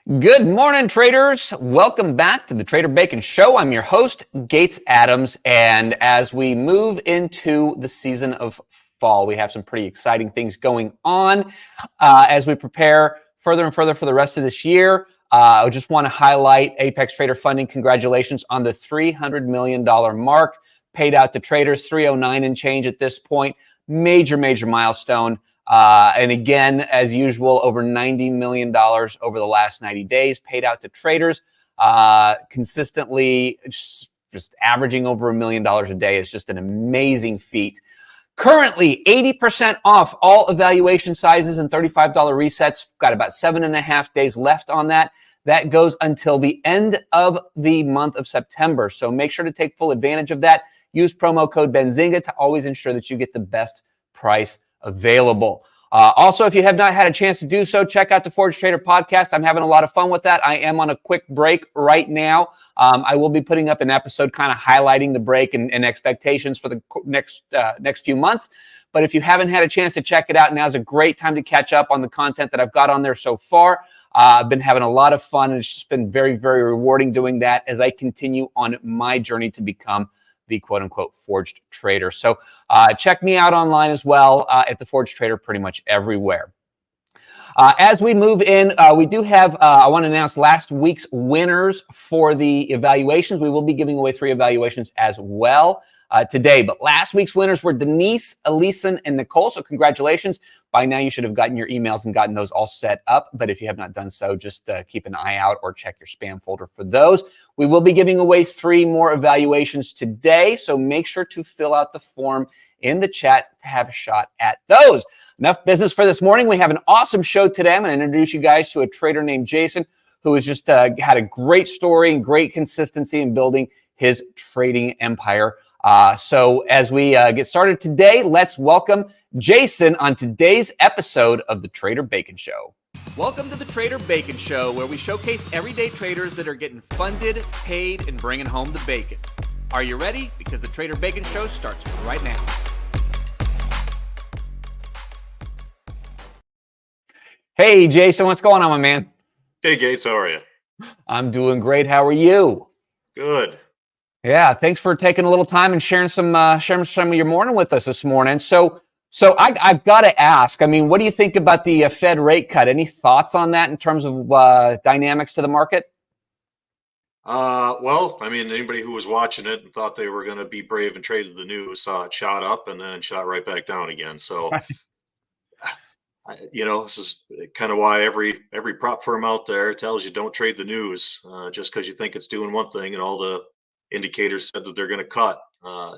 Good morning, traders. Welcome back to the Trader Bacon Show. I'm your host, Gates Adams, and as we move into the season of fall, we have some pretty exciting things going on as we prepare further and further for the rest of this year. I just want to highlight Apex Trader Funding. Congratulations on the $300 million mark paid out to traders, 309 and change at this point. Major milestone. And again, as usual, over $90 million over the last 90 days paid out to traders. Consistently just averaging over $1 million a day is just an amazing feat. Currently, 80% off all evaluation sizes and $35 resets. Got about 7.5 days left on that. That goes until the end of the month of September. So make sure to take full advantage of that. Use promo code Benzinga to always ensure that you get the best price available. Also, if you have not had a chance to do so, check out the Forge Trader podcast. I'm having a lot of fun with that. I am on a quick break right now. I will be putting up an episode kind of highlighting the break and expectations for the next few months. But if you haven't had a chance to check it out, now's a great time to catch up on the content that I've got on there so far. I've been having a lot of fun, and it's just been very rewarding doing that as I continue on my journey to become the quote-unquote forged trader. So check me out online as well at the Forged Trader pretty much everywhere. As we move in, we do have, I want to announce last week's winners for the evaluations. We will be giving away 3 evaluations as well today. But last week's winners were Denise, Elison, and Nicole. So congratulations. By now, you should have gotten your emails and gotten those all set up. But if you have not done so, just keep an eye out or check your spam folder for those. We will be giving away 3 more evaluations today. So make sure to fill out the form in the chat to have a shot at those. Enough business for this morning. We have an awesome show today. I'm going to introduce you guys to a trader named Jason, who has just had a great story and great consistency in building his trading empire. So as we get started today, let's welcome Jason on today's episode of the Trader Bacon Show. Welcome to the Trader Bacon Show, where we showcase everyday traders that are getting funded, paid, and bringing home the bacon. Are you ready? Because the Trader Bacon Show starts right now. Hey, Jason, what's going on, my man? Hey, Gates, how are you? I'm doing great. How are you? Good. Yeah, thanks for taking a little time and sharing some of your morning with us this morning. So I've got to ask, I mean, what do you think about the Fed rate cut? Any thoughts on that in terms of dynamics to the market? Well, I mean, anybody who was watching it and thought they were going to be brave and traded the news saw it shot up and then shot right back down again. So, this is kind of why every prop firm out there tells you don't trade the news just because you think it's doing one thing and all the indicators said that they're going to cut.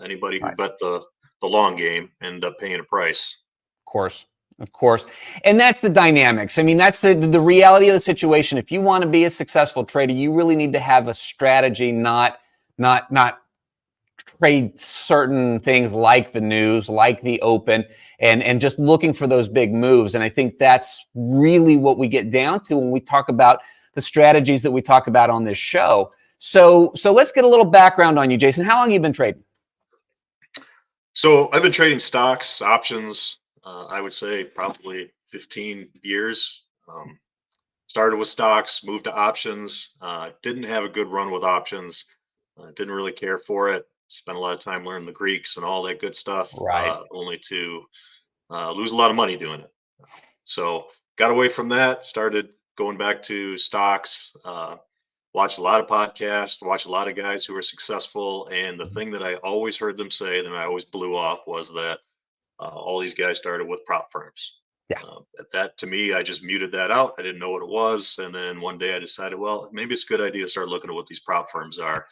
Anybody who bet the long game end up paying a price. Of course. And that's the dynamics. I mean, that's the reality of the situation. If you want to be a successful trader, you really need to have a strategy, not trade certain things like the news, like the open, and just looking for those big moves. And I think that's really what we get down to when we talk about the strategies that we talk about on this show. So let's get a little background on you, Jason. How long have you been trading? So I've been trading stocks, options, I would say probably 15 years. Started with stocks, moved to options. Didn't have a good run with options. Didn't really care for it. Spent a lot of time learning the Greeks and all that good stuff, only to lose a lot of money doing it. So got away from that, started going back to stocks, watched a lot of podcasts, watched a lot of guys who were successful. And the thing that I always heard them say that I always blew off was that all these guys started with prop firms. Yeah. That to me, I just muted that out. I didn't know what it was. And then one day I decided, well, maybe it's a good idea to start looking at what these prop firms are.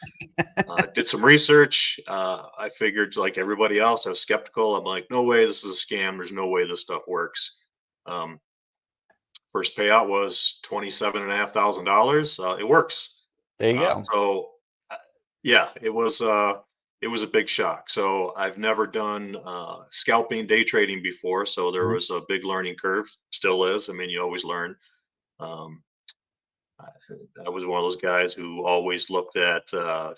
Did some research. I figured, like everybody else, I was skeptical. I'm like, no way this is a scam. There's no way this stuff works. First payout was $27,500. It works. There you go. So yeah, it was a big shock. So I've never done scalping, day trading before. So there was a big learning curve, still is. I mean, you always learn. I was one of those guys who always looked at, all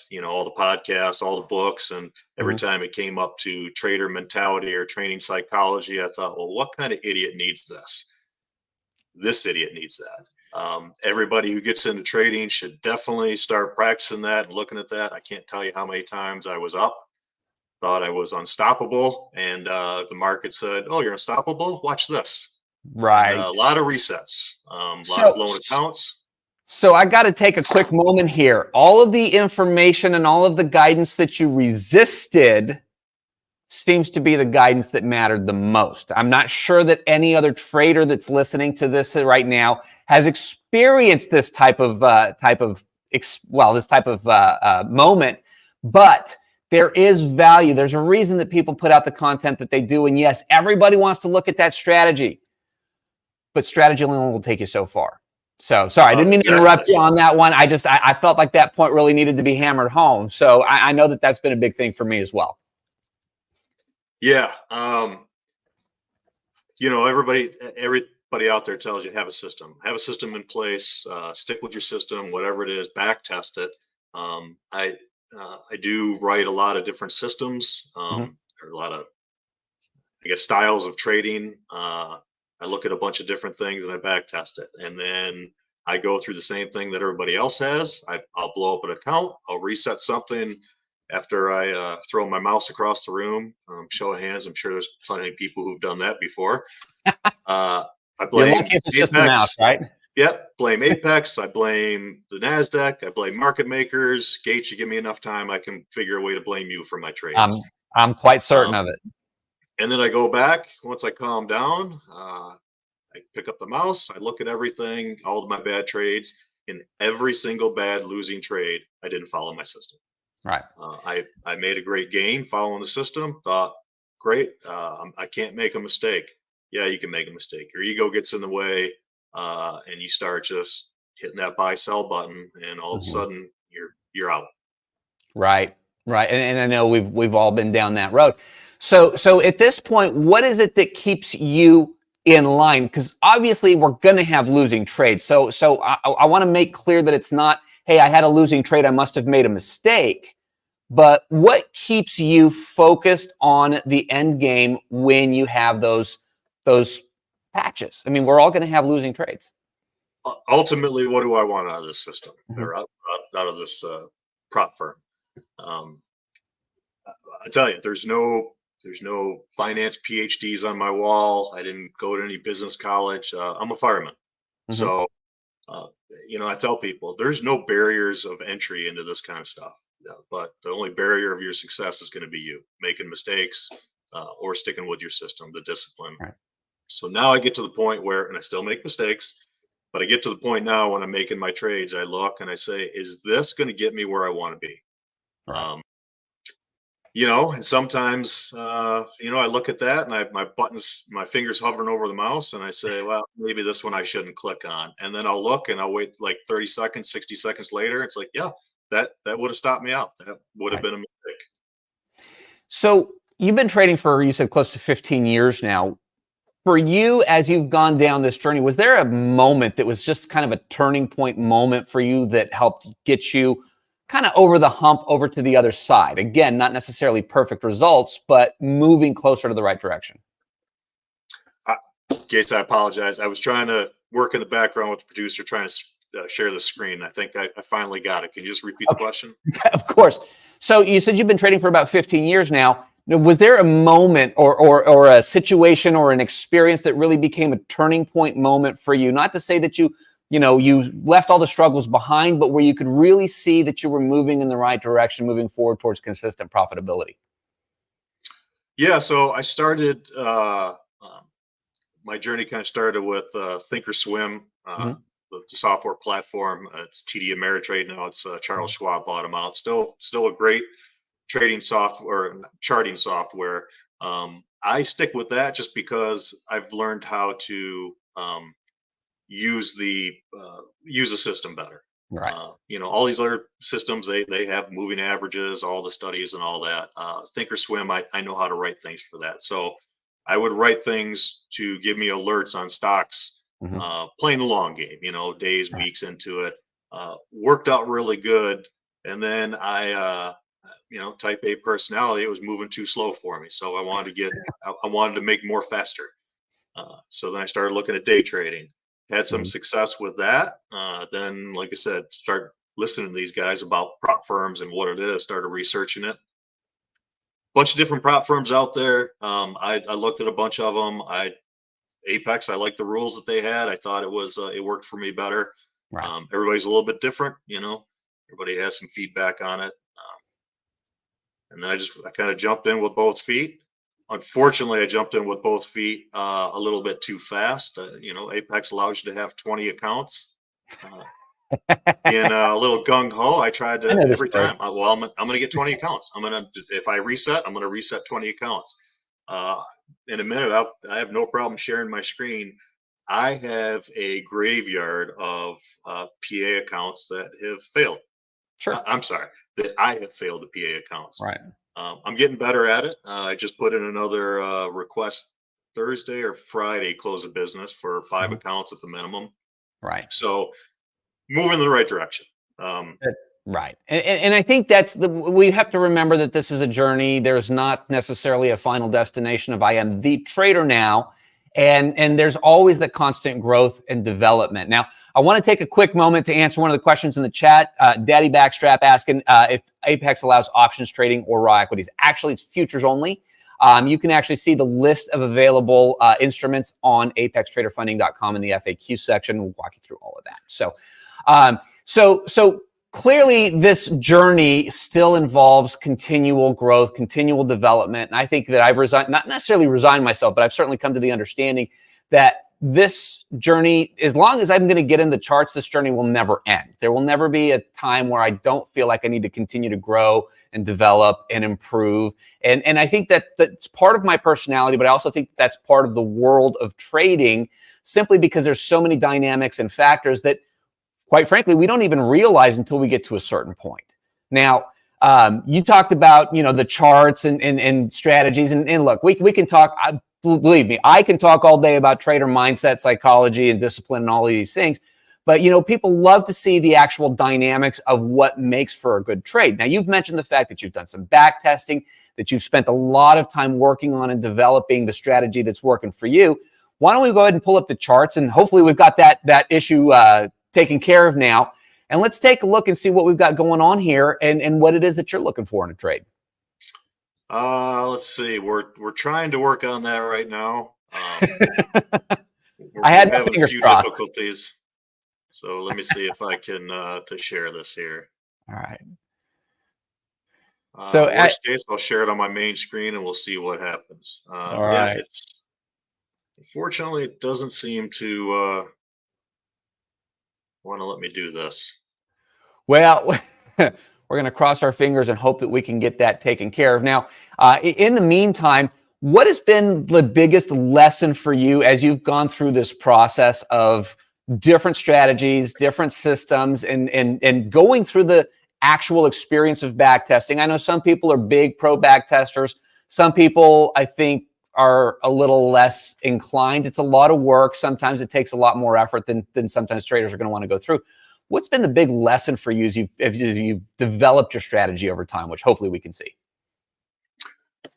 the podcasts, all the books. And every time it came up to trader mentality or training psychology, I thought, well, what kind of idiot needs this? This idiot needs that. Everybody who gets into trading should definitely start practicing that and looking at that. I can't tell you how many times I was up, thought I was unstoppable, and the market said, "Oh, you're unstoppable. Watch this." And Right. a lot of resets, a lot of So, blown accounts. so I got to take a quick moment here. All of the information and all of the guidance that you resisted seems to be the guidance that mattered the most. I'm not sure that any other trader that's listening to this right now has experienced this type of moment, but there is value. There's a reason that people put out the content that they do, and yes, everybody wants to look at that strategy, but strategy only will take you so far. So sorry, I didn't mean to interrupt you on that one. I felt like that point really needed to be hammered home. So I know that that's been a big thing for me as well. Yeah. Everybody out there tells you have a system in place, stick with your system, whatever it is, back test it. I do write a lot of different systems, or a lot of, I guess, styles of trading. I look at a bunch of different things and I back test it. And then I go through the same thing that everybody else has. I'll blow up an account. I'll reset something after I throw my mouse across the room. Show of hands. I'm sure there's plenty of people who've done that before. I You're blame lucky if it's Apex. just the mouse, right? Yep. Blame Apex. I blame the NASDAQ. I blame market makers. Gates, you give me enough time, I can figure a way to blame you for my trades. I'm quite certain of it. And then I go back once I calm down. I pick up the mouse. I look at everything, all of my bad trades. In every single bad losing trade, I didn't follow my system. Right. I made a great gain following the system. Thought, great. I can't make a mistake. Yeah, you can make a mistake. Your ego gets in the way, and you start just hitting that buy sell button, and all of a sudden you're out. Right. Right. And I know we've all been down that road. So at this point, what is it that keeps you in line? Because obviously we're going to have losing trades. So I want to make clear that it's not, hey, I had a losing trade, I must have made a mistake. But what keeps you focused on the end game when you have those patches? I mean, we're all going to have losing trades. Ultimately, what do I want out of this system, or out of this prop firm? I tell you, there's no finance PhDs on my wall. I didn't go to any business college. I'm a fireman. So, I tell people there's no barriers of entry into this kind of stuff. But the only barrier of your success is going to be you making mistakes, or sticking with your system, the discipline. Right. So now I get to the point where, and I still make mistakes, but I get to the point now when I'm making my trades, I look and I say, is this going to get me where I want to be? Right. And sometimes, I look at that and my fingers hovering over the mouse, and I say, well, maybe this one I shouldn't click on. And then I'll look and I'll wait like 30 seconds, 60 seconds later. It's like, yeah, that would have stopped me out. That would have been a mistake. So you've been trading for, you said, close to 15 years now. For you, as you've gone down this journey, was there a moment that was just kind of a turning point moment for you that helped get you kind of over the hump, over to the other side? Again, not necessarily perfect results, but moving closer to the right direction. Gates, I apologize. I was trying to work in the background with the producer, trying to share the screen. I think I finally got it. Can you just repeat the question? Of course. So you said you've been trading for about 15 years now. Was there a moment or a situation or an experience that really became a turning point moment for you? Not to say that you left all the struggles behind, but where you could really see that you were moving in the right direction, moving forward towards consistent profitability. Yeah. So I started, my journey kind of started with Thinkorswim, the software platform. It's TD Ameritrade now. It's Charles Schwab bought them out. Still a great trading software, charting software. I stick with that just because I've learned how to use the system better. Right. All these other systems, they have moving averages, all the studies and all that. Thinkorswim, I know how to write things for that. So I would write things to give me alerts on stocks, playing the long game, days, weeks into it. Worked out really good. And then I, type A personality, it was moving too slow for me. So I wanted to make more faster. So then I started looking at day trading. Had some Mhm. success with that. Then, like I said, start listening to these guys about prop firms and what it is. Started researching it. Bunch of different prop firms out there. I looked at a bunch of them. Apex, I liked the rules that they had. I thought it worked for me better. Right. Everybody's a little bit different, you know. Everybody has some feedback on it. And then I kind of jumped in with both feet. Unfortunately, I jumped in with both feet a little bit too fast. You know, Apex allows you to have 20 accounts. Uh, being a little gung ho, I tried I to know the every story. time. I'm going to get 20 accounts. If I reset, I'm going to reset 20 accounts. Uh, in a minute, I have no problem sharing my screen. I have a graveyard of PA accounts that have failed. Sure. I'm sorry, that I have failed to PA accounts. Right. I'm getting better at it. I just put in another request Thursday or Friday, close of business for 5 Mhm. accounts at the minimum. Right. So moving in the right direction. Um, That's right. And I think we have to remember that this is a journey. There's not necessarily a final destination of I am the trader now. And there's always the constant growth and development. Now, I want to take a quick moment to answer one of the questions in the chat. Daddy Backstrap asking if Apex allows options trading or raw equities. Actually, it's futures only. You can actually see the list of available instruments on apextraderfunding.com in the FAQ section. We'll walk you through all of that. So clearly this journey still involves continual growth, continual development. And I think that I've not necessarily resigned myself, but I've certainly come to the understanding that this journey, as long as I'm going to get in the charts, this journey will never end. There will never be a time where I don't feel like I need to continue to grow and develop and improve. And I think that that's part of my personality, but I also think that's part of the world of trading, simply because there's so many dynamics and factors that, quite frankly, we don't even realize until we get to a certain point. Now, you talked about, the charts and strategies, and look, we can talk. Believe me, I can talk all day about trader mindset, psychology, and discipline, and all of these things. But people love to see the actual dynamics of what makes for a good trade. Now, you've mentioned the fact that you've done some back testing, that you've spent a lot of time working on and developing the strategy that's working for you. Why don't we go ahead and pull up the charts, and hopefully we've got that issue taken care of now. And let's take a look and see what we've got going on here and what it is that you're looking for in a trade. let's see. We're trying to work on that right now. I We're had my having a fingers few crossed. difficulties. So let me see if I can to share this here. All right. So, Worst case, I'll share it on my main screen and we'll see what happens. all Yeah, right. it's unfortunately it doesn't seem to want to let me do this. Well, we're going to cross our fingers and hope that we can get that taken care of. Now, in the meantime, what has been the biggest lesson for you as you've gone through this process of different strategies, different systems, and going through the actual experience of back testing? I know some people are big pro back testers. Some people, I think, are a little less inclined. It's a lot of work. Sometimes it takes a lot more effort than sometimes traders are going to want to go through. What's been the big lesson for you as you've developed your strategy over time, which hopefully we can see?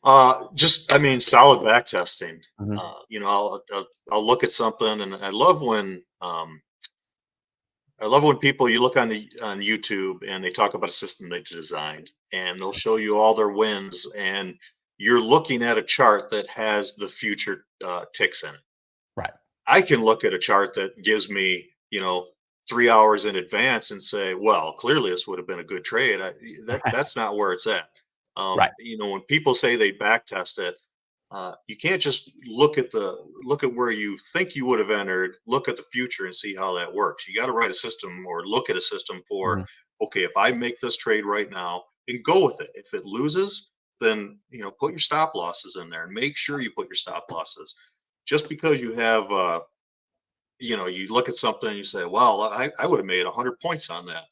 I mean, solid back testing. Mhm. I'll look at something, and I love when people you look on YouTube and they talk about a system they designed, and they'll show you all their wins, and you're looking at a chart that has the future ticks in it. Right. I can look at a chart that gives me, 3 hours in advance and say, well, clearly this would have been a good trade. That's not where it's at. Right. When people say they back test it, you can't just look at where you think you would have entered, look at the future and see how that works. You got to write a system or look at a system for, Mhm. okay, if I make this trade right now and go with it, if it loses, then put your stop losses in there and make sure you put your stop losses. Just because you have you look at something and you say, well, I would have made 100 points on that.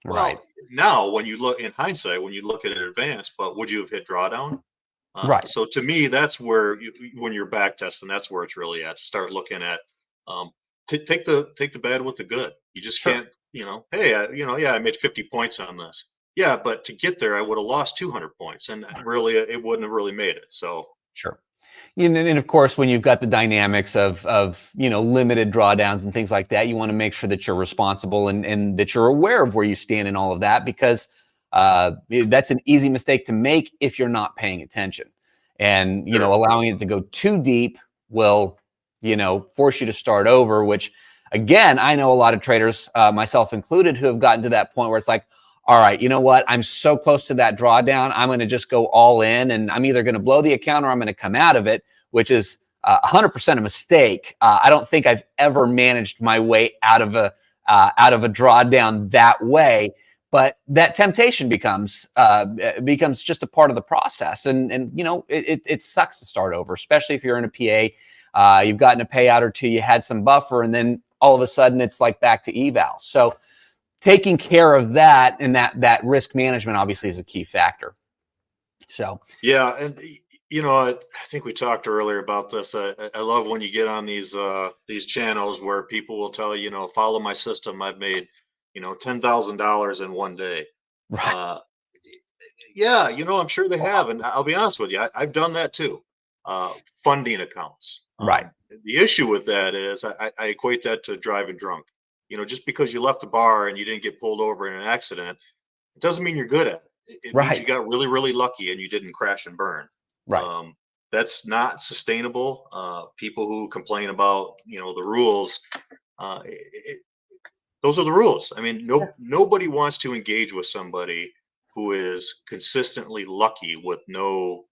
Right. Well, now when you look in hindsight, when you look at it in advance, but would you have hit drawdown? Right. So to me, that's where when you're back testing, that's where it's really at. To start looking at, um, take the bad with the good. You just Sure. can't, hey, yeah, I made 50 points on this. Yeah, but to get there, I would have lost 200 points, and really, it wouldn't have really made it. So Sure. And of course, when you've got the dynamics of limited drawdowns and things like that, you want to make sure that you're responsible and that you're aware of where you stand in all of that, because that's an easy mistake to make if you're not paying attention. And Sure. allowing it to go too deep will force you to start over, which, again, I know a lot of traders, myself included, who have gotten to that point where it's like, all right, you know what? I'm so close to that drawdown. I'm going to just go all in, and I'm either going to blow the account or I'm going to come out of it, which is 100% a mistake. I don't think I've ever managed my way out of a drawdown that way. But that temptation becomes just a part of the process, and it sucks to start over, especially if you're in a PA. You've gotten a payout or two, you had some buffer, and then all of a sudden it's like back to eval. So taking care of that and that risk management obviously is a key factor. So yeah, and I think we talked earlier about this. I love when you get on these channels where people will tell you, follow my system. I've made $10,000 in one day. right, Yeah, I'm sure they have, and I'll be honest with you, I've done that too. Funding accounts. right, The issue with that is I equate that to driving drunk. Just because you left the bar and you didn't get pulled over in an accident, it doesn't mean you're good at it. It means you right, got really, really lucky and you didn't crash and burn. right. Um, that's not sustainable. People who complain about, the rules, those are the rules. I mean, nobody wants to engage with somebody who is consistently lucky with no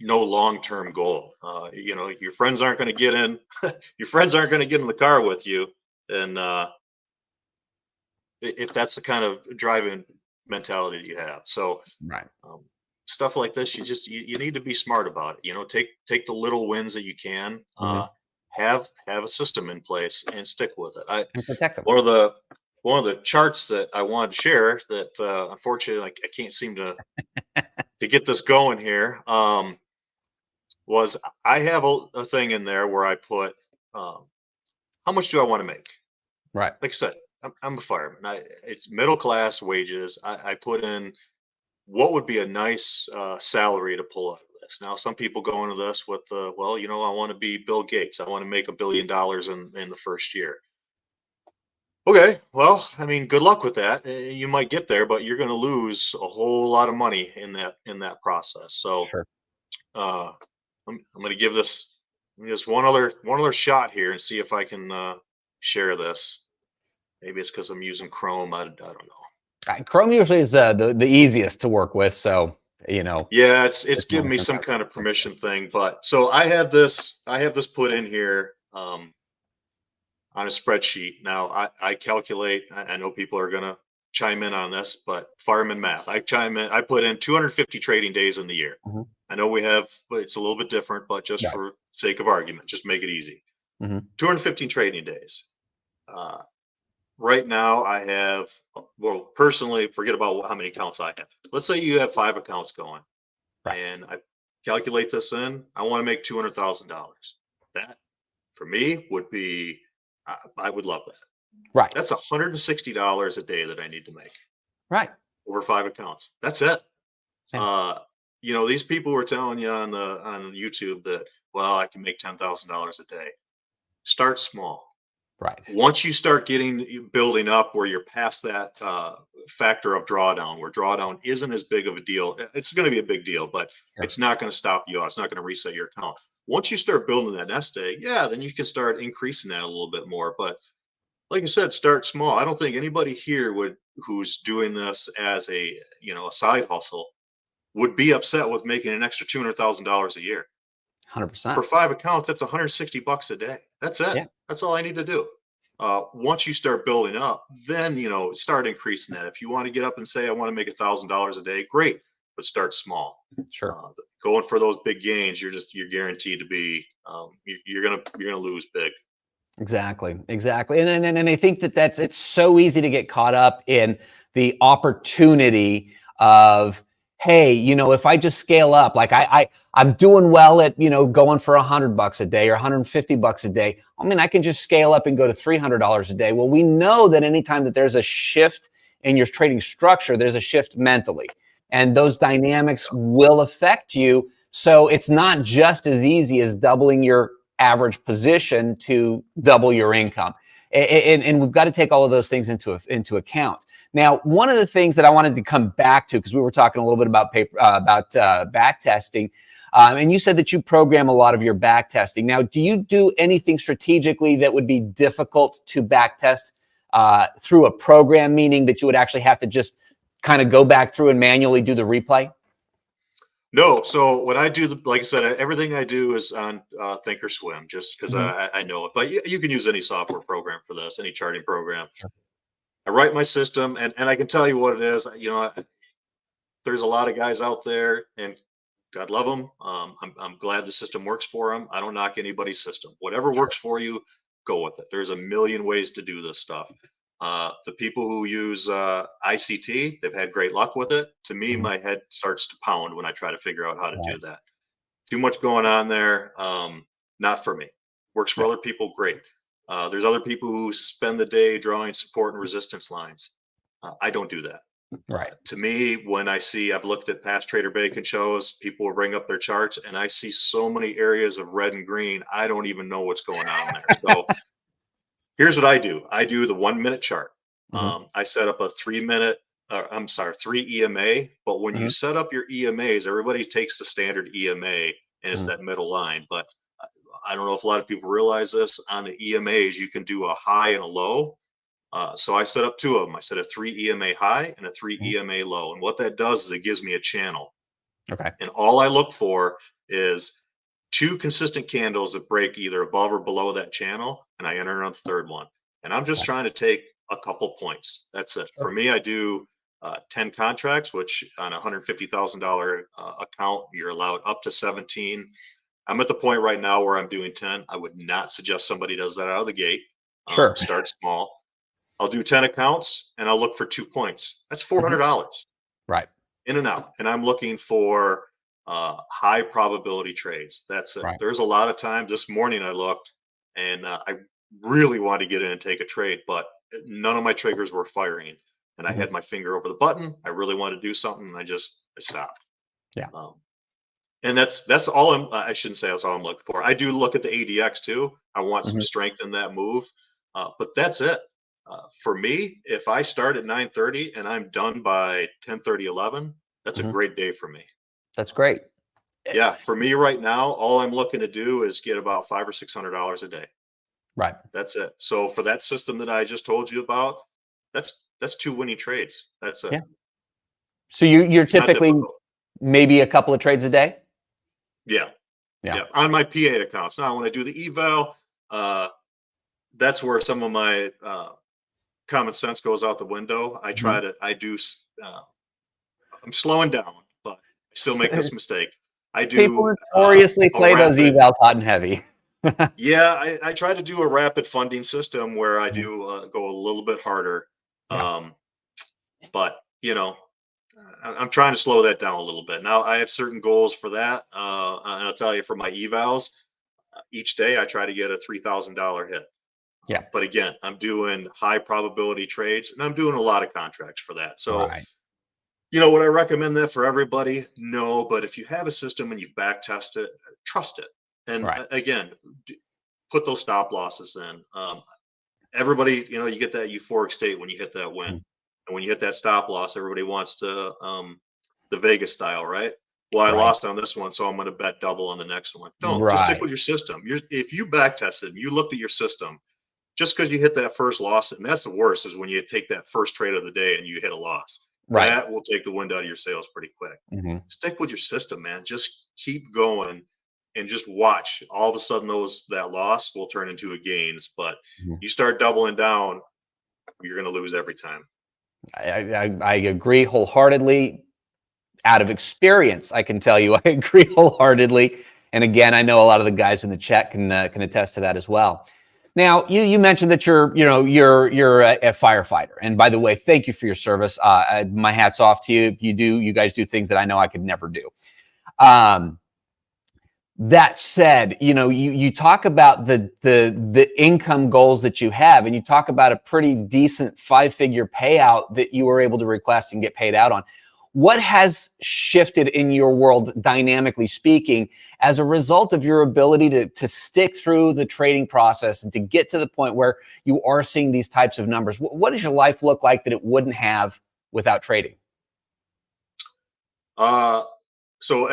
long-term goal. Your friends aren't going to get in. Your friends aren't going to get in the car with you, and if that's the kind of driving mentality that you have. So Right. stuff like this, you need to be smart about it. Take the little wins that you can. Mhm. Have a system in place and stick with it. And protect them. One of the charts that I wanted to share that unfortunately I can't seem to get this going here. Was I have a thing in there where I put how much do I want to make? Right. Like I said, I'm a fireman. It's middle class wages. I put in what would be a nice salary to pull out of this. Now, some people go into this with, I want to be Bill Gates. I want to make $1 billion in the first year. Okay, well, I mean, good luck with that. You might get there, but you're going to lose a whole lot of money in that process. So, Sure. uh, I'm going to give this just one other shot here and see if I can share this. Maybe it's because I'm using Chrome. I don't know. Chrome usually is the easiest to work with, so Yeah, it's it's more giving me some sometimes. kind of permission thing, but so I have this put in here on a spreadsheet. Now I calculate. I know people are gonna chime in on this, but fireman math. I put in 250 trading days in the year. Mhm. I know it's a little bit different, but just Right. for sake of argument, just make it easy. Mhm. 215 trading days. Uh, right now I have, well, personally, forget about how many accounts I have. Let's say you have 5 accounts going, Right. and I calculate this in. I want to make $200,000. That for me would be, I would love that. Right. That's $160 a day that I need to make Right. over 5 accounts. That's it. Yeah. Uh, these people were telling you on YouTube that, well, I can make $10,000 a day. Start small. Right. Once you start building up where you're past that factor of drawdown, where drawdown isn't as big of a deal, it's going to be a big deal, but Sure. it's not going to stop you out. It's not going to reset your account. Once you start building that nest egg, yeah, then you can start increasing that a little bit more. But like I said, start small. I don't think anybody here who's doing this as a side hustle would be upset with making an extra $200,000 a year. For 100%. 5 accounts, that's $160 a day. That's it. Yeah. That's all I need to do. Once you start building up, then start increasing that. If you want to get up and say I want to make $1,000 a day, great, but start small. Sure. Going for those big gains, you're guaranteed to be you're gonna lose big. Exactly. Exactly. And I think it's so easy to get caught up in the opportunity of, hey, if I just scale up, like I'm doing well at, going for $100 a day or $150 a day. I mean, I can just scale up and go to $300 a day. Well, we know that anytime that there's a shift in your trading structure, there's a shift mentally, and those dynamics will affect you So it's not just as easy as doubling your average position to double your income. And we've got to take all of those things into account. Now, one of the things that I wanted to come back to, because we were talking a little bit about back testing, and you said that you program a lot of your back testing. Now, do you do anything strategically that would be difficult to back test through a program, meaning that you would actually have to just kind of go back through and manually do the replay? No. So what I do, like I said, everything I do is on Thinkorswim, just because I know it. But you can use any software program for this, any charting program. Sure. I write my system, and I can tell you what it is. There's a lot of guys out there, and God love them. I'm glad the system works for them. I don't knock anybody's system. Whatever works for you, go with it. There's a million ways to do this stuff. The people who use ICT, they've had great luck with it. To me, my head starts to pound when I try to figure out how to do that. Too much going on there. Not for me. Works for other people, great. There's other people who spend the day drawing support and resistance lines. I don't do that. Right. To me, when I've looked at past Trader Bacon shows, people will bring up their charts, and I see so many areas of red and green. I don't even know what's going on there. So here's what I do. I do the 1 minute chart. I set up a 3 minute, 3 EMA. But when you set up your EMAs, everybody takes the standard EMA, and it's that middle line. But I don't know if a lot of people realize this. On the EMAs, you can do a high and a low. So I set up 2 of them. I set a 3 EMA high and a 3 EMA low. And what that does is it gives me a channel. Okay. And all I look for is 2 consistent candles that break either above or below that channel, and I enter on the third one. And I'm just trying to take a couple points. That's it. For me, I do 10 contracts, which on a $150,000 account, you're allowed up to 17. I'm at the point right now where I'm doing 10. I would not suggest somebody does that out of the gate. Sure. Start small. I'll do 10 accounts, and I'll look for 2 points. That's $400 Right. in and out. And I'm looking for high probability trades. That's it. Right. There's a lot of time. This morning I looked, and I really wanted to get in and take a trade, but none of my triggers were firing. And I had my finger over the button. I really wanted to do something, and I stopped. Yeah. And that's all I shouldn't say that's all I'm looking for. I do look at the ADX too. I want some strength in that move. But that's it. For me, if I start at 9:30 and I'm done by 10:30, 11, that's a great day for me. That's great. Yeah, for me right now, all I'm looking to do is get about $500 or $600 a day. Right. That's it. So for that system that I just told you about, that's 2 winning trades. That's it. Yeah. So you're It's not typically difficult. maybe a couple of trades a day? Yeah. Yeah. Yeah. On my PA accounts. Now, when I do the eval, that's where some of my common sense goes out the window. I'm slowing down, but I still make this mistake. I do. People notoriously play those evals hot and heavy. Yeah, I try to do a rapid funding system where I do go a little bit harder. But I'm trying to slow that down a little bit. Now I have certain goals for that. And I'll tell you, for my evals, each day I try to get a $3,000 hit. Yeah. But again, I'm doing high probability trades, and I'm doing a lot of contracts for that. So, would I recommend that for everybody? No, but if you have a system and you've back tested, trust it. And again, put those stop losses in. Everybody, you get that euphoric state when you hit that win. And when you hit that stop loss, everybody wants to the Vegas style, right? Well, I lost on this one, so I'm going to bet double on the next one. Don't. Just stick with your system. If you back tested, you looked at your system, just because you hit that first loss, and that's the worst, is when you take that first trade of the day and you hit a loss. Right. That will take the wind out of your sails pretty quick. Stick with your system, man. Just keep going and just watch. All of a sudden, that loss will turn into a gains. But you start doubling down, you're going to lose every time. I agree wholeheartedly. Out of experience, I can tell you I agree wholeheartedly. And again, I know a lot of the guys in the chat can attest to that as well. Now, you mentioned that you're a firefighter, and by the way, thank you for your service. My hat's off to you. You guys do things that I know I could never do. That said, you talk about the income goals that you have, and you talk about a pretty decent 5-figure payout that you were able to request and get paid out on. What has shifted in your world, dynamically speaking, as a result of your ability to stick through the trading process and to get to the point where you are seeing these types of numbers? What does your life look like that it wouldn't have without trading? Uh, so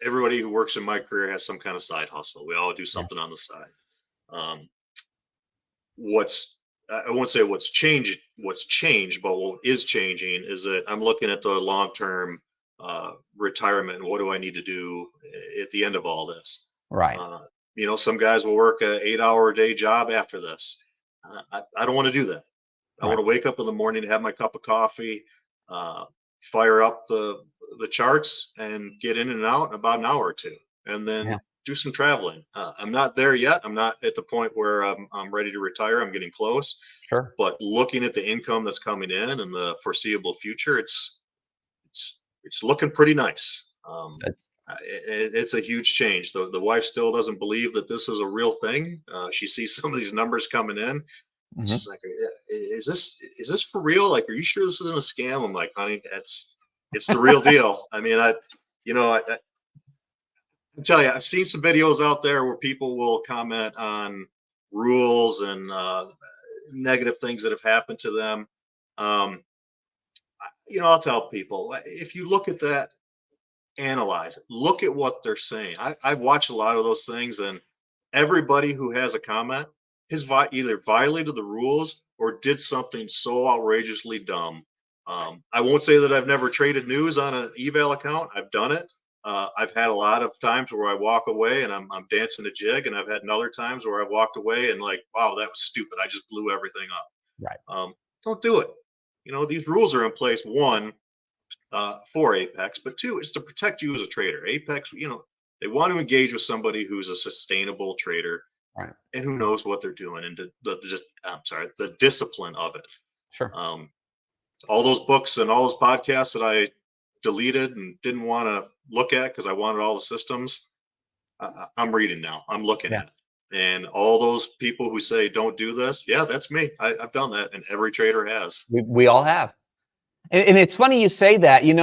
everybody who works in my career has some kind of side hustle. We all do Yeah. something on the side. Um, what's I won't say what's changed, but what is changing is that I'm looking at the long term retirement and what do I need to do at the end of all this. Right. Uh, some guys will work a 8 hour a day job after this. I don't want to do that. I want Right. to wake up in the morning, have my cup of coffee, uh, fire up the charts, and get in and out in about an hour or two, and Yeah. then do some traveling. I'm not there yet. I'm not at the point where I'm ready to retire. I'm getting close, Sure. but looking at the income that's coming in and the foreseeable future, it's looking pretty nice. That's It's a huge change. The wife still doesn't believe that this is a real thing. She sees some of these numbers coming in. mhm. She's like, is this for real? Like, are you sure this isn't a scam?" I'm like, "Honey, it's the real deal." I mean, I tell you, I've seen some videos out there where people will comment on rules and negative things that have happened to them. Um, I'll tell people, if you look at that, analyze it, look at what they're saying. I've watched a lot of those things, and everybody who has a comment has either violated the rules or did something so outrageously dumb. I won't say that I've never traded news on an eval account. I've done it. I've had a lot of times where I walk away and I'm dancing a jig, and I've had other times where I've walked away and like, wow, that was stupid. I just blew everything up. Right. Don't do it. These rules are in place. One, for Apex, but two, is to protect you as a trader. Apex, they want to engage with somebody who's a sustainable trader Right. and who knows what they're doing, and the discipline of it. Sure. Um, all those books and all those podcasts that I deleted and didn't want to look at because I wanted all the systems, I'm reading now. I'm looking Yeah. at. And all those people who say don't do this, yeah, that's me. I've done that, and every trader has. We all have. And it's funny you say that, and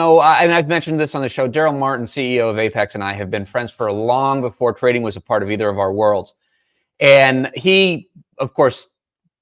I've mentioned this on the show. Daryl Martin, CEO of Apex, and I have been friends for long before trading was a part of either of our worlds. And he, of course,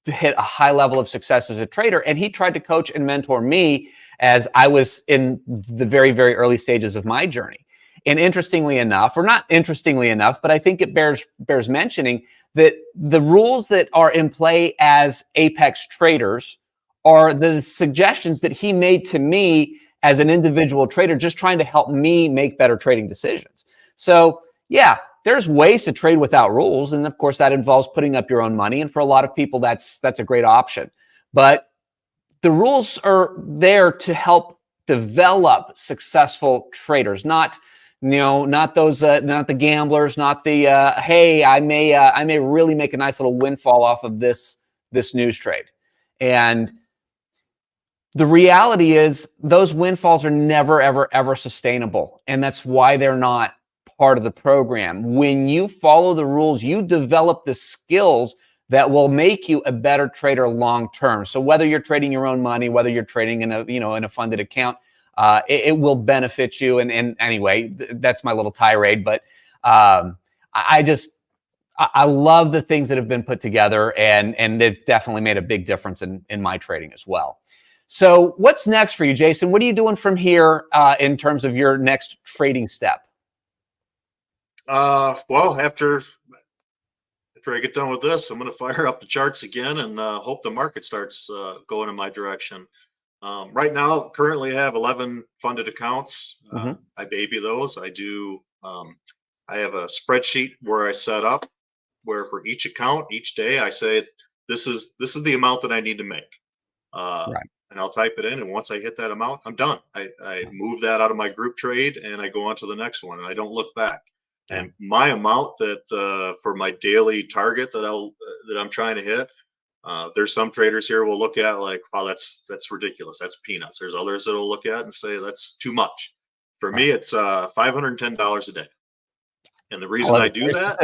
hit a high level of success as a trader. And he tried to coach and mentor me as I was in the very, very early stages of my journey. And interestingly enough, or not interestingly enough, but I think it bears mentioning that the rules that are in play as Apex traders are the suggestions that he made to me as an individual trader, just trying to help me make better trading decisions. So yeah, there's ways to trade without rules. And of course, that involves putting up your own money. And for a lot of people, that's a great option. But the rules are there to help develop successful traders, not those, not the gamblers, not the hey, I may really make a nice little windfall off of this news trade. And the reality is those windfalls are never, ever, ever sustainable. And that's why they're not part of the program. When you follow the rules, you develop the skills that will make you a better trader long term. So whether you're trading your own money, whether you're trading in a funded account, it will benefit you. And anyway, that's my little tirade. But I love the things that have been put together, and they've definitely made a big difference in my trading as well. So what's next for you, Jason? What are you doing from here in terms of your next trading step? Well, after I get done with this, I'm going to fire up the charts again and hope the market starts going in my direction. Right now, currently have 11 funded accounts. Mm-hmm. I baby those. I do. I have a spreadsheet where I set up where for each account, each day, I say this is the amount that I need to make. Right. And I'll type it in, and once I hit that amount, I'm done. I move that out of my group trade, and I go on to the next one, and I don't look back. Yeah. And my amount that for my daily target that I'm trying to hit, there's some traders here will look at like, wow, that's ridiculous. That's peanuts. There's others that'll look at and say that's too much. For me, it's $510 a day. And the reason I do that,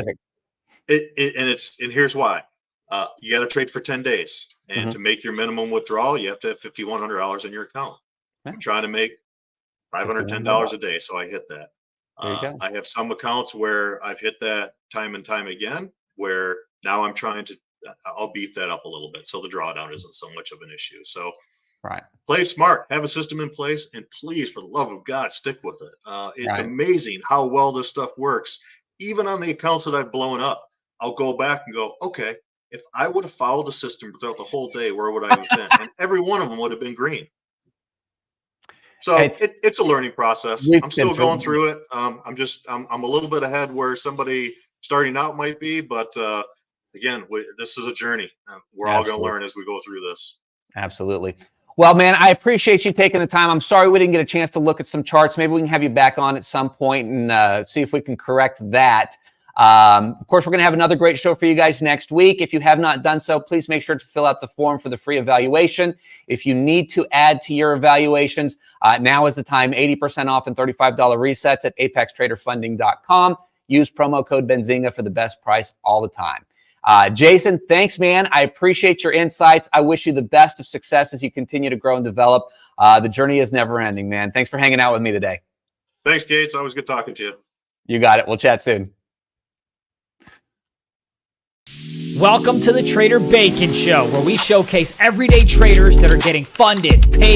and here's why. You got to trade for 10 days. And to make your minimum withdrawal, you have to have $5,100 in your account. Yeah. I'm trying to make $510 a day. So I hit that. There you go. I have some accounts where I've hit that time and time again, where now I'm trying to, I'll beef that up a little bit. So the drawdown isn't so much of an issue. So Right. play it smart, have a system in place, and please, for the love of God, stick with it. It's Right. amazing how well this stuff works. Even on the accounts that I've blown up, I'll go back and go, okay, if I would have followed the system throughout the whole day, where would I have been? And every one of them would have been green. So it's a learning process. I'm still going through it. I'm a little bit ahead where somebody starting out might be, but again, this is a journey. We're all going to learn as we go through this. Absolutely. Well, man, I appreciate you taking the time. I'm sorry we didn't get a chance to look at some charts. Maybe we can have you back on at some point and see if we can correct that. Of course, we're going to have another great show for you guys next week. If you have not done so, please make sure to fill out the form for the free evaluation. If you need to add to your evaluations, now is the time. 80% off and $35 resets at apextraderfunding.com. Use promo code Benzinga for the best price all the time. Jason, thanks, man. I appreciate your insights. I wish you the best of success as you continue to grow and develop. The journey is never ending, man. Thanks for hanging out with me today. Thanks, Gates. Always good talking to you. You got it. We'll chat soon. Welcome to the Trader Bacon Show, where we showcase everyday traders that are getting funded, paid,